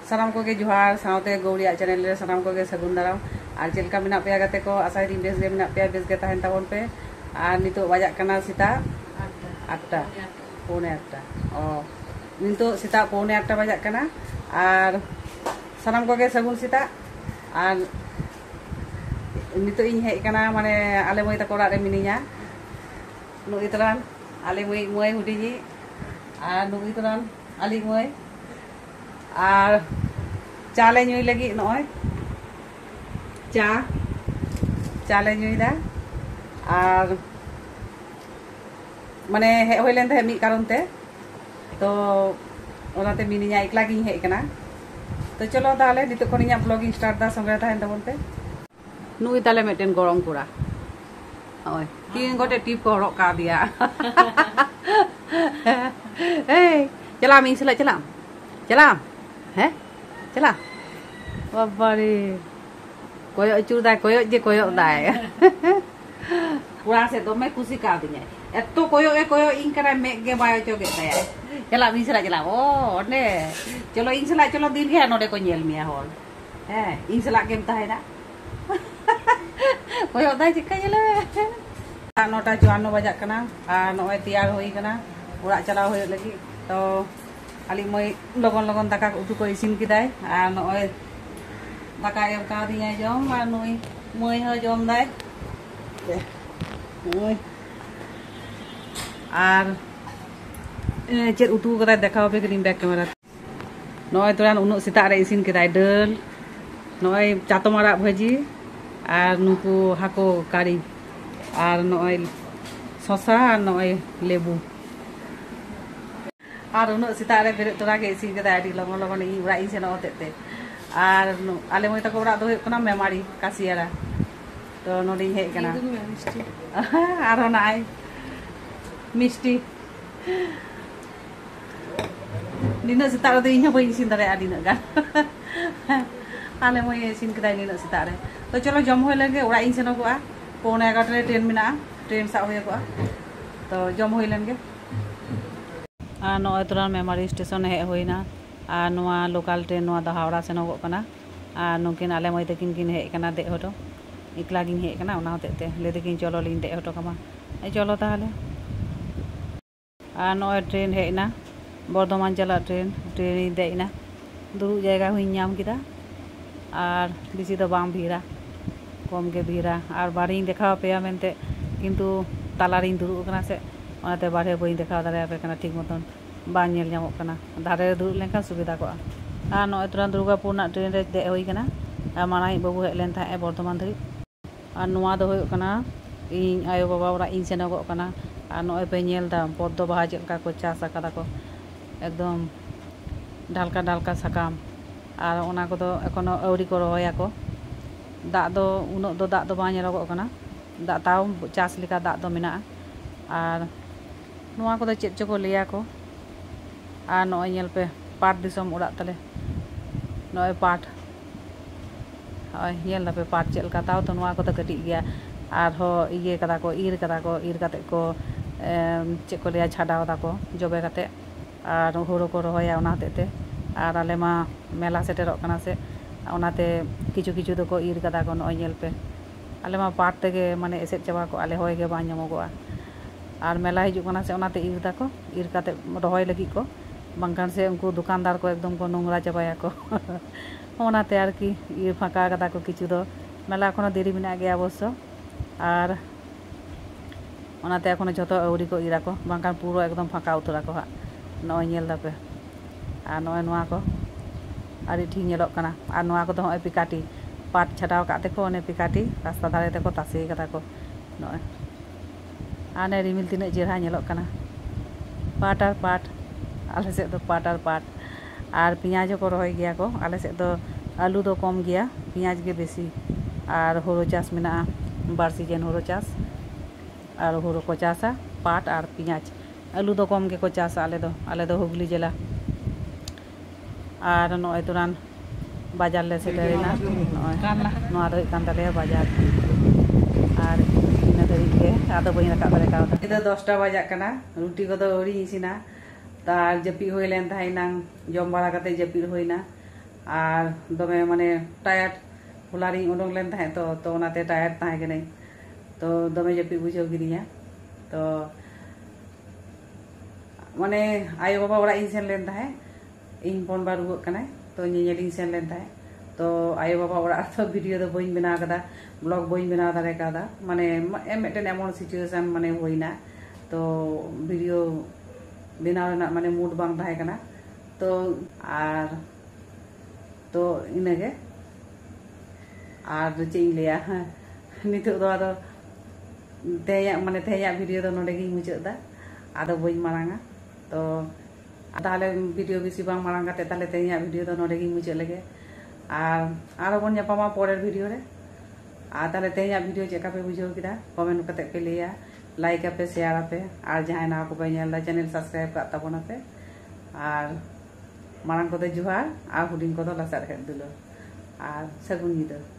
सानाम को जोहार साउते गौड़िया चैनल रे सानाम को सगुन दाराम और चेलका मेना पे गाते को आशा दी बेस गे मेना पे बेस गे ताहेन ताबन पे और नितो बाजा कना सीता 8टा पौने 8टा ओ नितो सीता पौने 8टा बाजा कना और सानाम को सगुन सीता और नितो इन हेज कना माने आले मई तको रे मिनिया नुई तरान आले मई हुडिनी और नुई तरान आली मई और चाले नुई लगी नय चाले नुईदा और माने हे होय लेन थे मी कारण ते तो ओनाते मिनिया एकला गिन हेज कना तो चलो ताले नितो खन इया ब्लॉगिंग स्टार्ट दा संगे ताहेन ताबन पे नुई ताले मेटेन गरम कोड़ा ओय तीन गोटे टिप को हरक का दिया ए चला मी सला चला हैं चला बाबारे कोयो चुरदा कोयो दाय पूरा से दमे खुशी का दिया एतो कोयो इन करा मेग गे बाय चोगे ताया चला मी सला चला ओ ने चलो इन सला चलो दिन गे नोडे को नेल मिया होल हैं इन सला गेम ताहेना कोयो दाय चिका चले 9:54 बजा कना और नय तैयार होई कना उड़ा चला होय लगी तो आली मई लगन दाका उतु को इसिन किदाय और नय दाका एम का दिया जम और नुई मई हो जम दाय ओय और चेद उतु कदा देखाव पे करिम बैक कैमरा नय तोरान उनु सीता रे इसिन किदाय दाल नय चातम आड़ा भाजी और नुकु हाको कारी और नय शशा और नय लेबू और उन सीता रे बेरे तोरा के इसिन के दाई लगन इ उड़ा इन सेन होतेते और आले मई तको उड़ा दो कना मेमारी कासियारा तो नोडी हेज कना और नाय मिष्टी निना सीता रे इन बई इसिन दारे आदिना गान आले मई इसिन के दाई निना सीता रे तो चलो जम होय लगे उड़ा इन सेन को पौने 11 रे ट्रेन मिना ट्रेन सा होय को तो जम होय लेन गे और नय तुरान मेमारी स्टेशन हेज होइना और नोआ लोकल ट्रेन नोआ द हावड़ा सेनोगो कना और नुकिन आले मई तकिन किन हेज कना दे हटो एकला गिन हेज कना ओना होते ले दिकिन चलो लिन दे हटो कमा चलो ताहले और नय ट्रेन हेजना बर्धमान चला ट्रेन देना दुरुब जायगा हुई नाम किदा और बेसी तो बाम भीड़ा कम के भीड़ा और बाहरी देखा पे मेनते किंतु तालारी दुरुब कना से ओनाते बाहरे बई देखा दारे पे कना ठीक मतन बा नेल जामोग कना धारे दुरुब लेनखान सुविधा को और नय तुरान दुर्गापुर ना ट्रेन रे दे होई कना और माना बाबू हेज लेन थाए बर्धमान धरी और नोआ दो होय कना इन आयो बाबा ओरा इन सेनोगो कना और नय पे नेल दा पद्म बाहा चेलका को चास आकादा को एकदम ढालका साकाम और ओना को दो एखोनो अवरी को रहोया को दा दो उनो दो दा दो बा नेलोगो कना दा ताव चास लेका दा दो मेना और नोआ को चेद चो को लिया को और नय नेल पे पाट दिसम उड़ा तले नय पाट हय नेल पे पाट चेलका ताव तो नोआ को तो कटी गया और हो इये कदा को ईर कते को चेद को लिया छाडाव दा को जबे कते और हुड़ो को रहोया ओना हतेते और आले मा मेला सेटेरोग कना से ओनाते किछु दो ईर कदा को नय नेल पे आले मा पाट तेगे माने एसेट चाबा को आले होय गे बा नामोगोआ और मेला हिजुग कना से ओनाते ईर दाको ईर काते रहोय लगी को बांखान से उनको दुकानदार को एकदम को नोंगरा चाबाया को ओनाते आर की ईर फाका कदा को किछु दो मेला एखोनो देरी मेना गया अवश्य और ओनाते एखोनो जतो अवरी को ईरा को बांखान पूरा एकदम फाका उतरा को हा नय नेल दापे और नय नोआ को आरी ठीक नेलोग कना और नोआ को तो हय पिकाटी पाट छाटाव काते को ओने पिकाटी रास्ता धारे ते को तासे कदा को नय आने रिमिल तीना चेहरा नेलोग कना पाट और पाट आले से तो पाट और पियाज को रहोय गया को आले से तो आलू तो कम गया पियाज के बेसी और हुड़ो चास मेना बार सीजन हुड़ो चास और हुड़ो को चासा पाट और पियाज आलू तो कम के को चासा आले दो हुगली जिला और नय तुरान बाजार ले सेटेरेना नय दो कान ताले बाजार और इन धरी के आदो बई रका दारे का 10टा बजा कना रुटी को तो ओरी इसिना तार जपी होय लेन थाइना जम बाड़ा कते जपी होइना আর দমে মানে টায়ার্ড হলারিং উডুং লেন তাहे तो ओनाते टायर्ड ताहे गने तो दमे जपी बुझाव गिदिया तो माने आयो बाबा ओरा इन सेन लेन ताहे इन पन बार रुक कनाय तो ñeñel इन सेन लेन ताहे तो आयो बाबा ओरा तो वीडियो दो बइन बना कदा ब्लॉग बइन बना दारे कदा माने मेटेन एमन सिचुएशन माने होइना तो वीडियो बनाव ना माने मूड बांग ताहे कना तो आर तो इनगे और चे लिया नितो दो आदो तेया माने तेया वीडियो दो नोडे गी मुचादा आदो बइन मारांगा तो ताले वीडियो बेसी बांग मारांग काते ताले तेया वीडियो दो नोडे गी मुचा लगे आरो बन जापामा परेर वीडियो रे ताले तेया वीडियो चेका पे बुझाव किदा कमेंट काते पे लिया लाइक आपे शेयर आपे और जहां ना को पे नेलदा चैनल सब्सक्राइब का ताबोना पे और मारांग को दो जुहार और हुडिंग को दो लासार हेड दिलो और सगुन ᱧᱤᱫᱟᱹ